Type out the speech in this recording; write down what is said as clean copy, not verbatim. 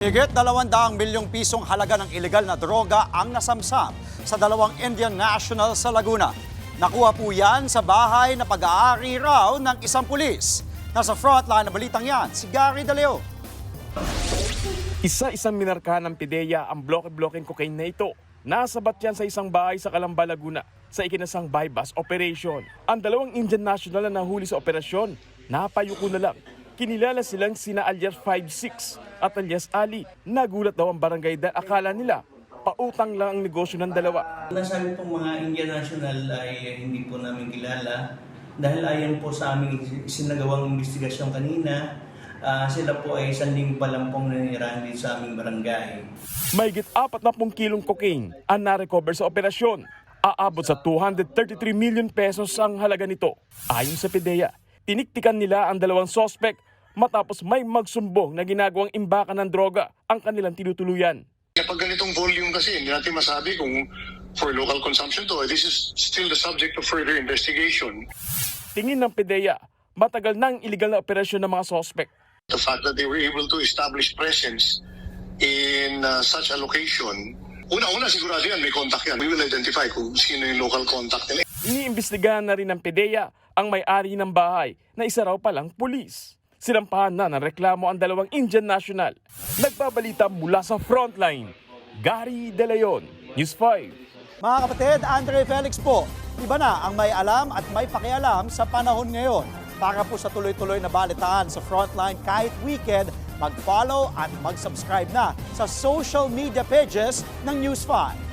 Higit 200 milyong pisong halaga ng ilegal na droga ang nasamsam sa dalawang Indian national sa Laguna. Nakuha po yan sa bahay na pag-aari raw ng isang pulis. Nasa frontline na balitang yan, si Gary De Leon. Isa-isang minarkahan ng PIDEA ang bloke-blokeng cocaine na ito. Nasabat yan sa isang bahay sa Calamba, Laguna sa ikinasang bypass operation. Ang dalawang Indian national na nahuli sa operasyon, napayuko na lang. Kinilala silang sina alias 5-6 at alias Ali. Nagulat daw ang barangay dahil akala nila pautang lang ang negosyo ng dalawa. Nasabi pong mga Indian national ay hindi po namin kilala dahil ayon po sa aming sinagawang investigasyon kanina, sila po ay isang linggo pa lang pong nanirahan dito sa aming barangay. Mahigit 40 kilong cocaine ang na-recover sa operasyon. Aabot sa 233 million pesos ang halaga nito. Ayon sa PIDEA, tiniktikan nila ang dalawang sospek matapos may magsumbong na ginagawang imbakan ng droga ang kanilang tinutuluyan. Kapag ganitong volume kasi, hindi natin masabi kung for local consumption to. This is still the subject of further investigation. Tingin ng PIDEA, matagal nang illegal na operasyon ng mga sospek. The fact that they were able to establish presence in such a location, una-una sigurado yan, may contact yan. We will identify kung sino yung local contact nila. Iniimbestigahan na rin ng PIDEA ang may-ari ng bahay na isa raw palang pulis. Sinampahan na ng reklamo ang dalawang Indian national. Nagbabalita mula sa frontline, Gary De Leon, News 5. Mga kapatid, Andre Felix po, iba na ang may alam at may pakialam sa panahon ngayon. Para po sa tuloy-tuloy na balitaan sa frontline kahit weekend, mag-follow at mag-subscribe na sa social media pages ng News 5.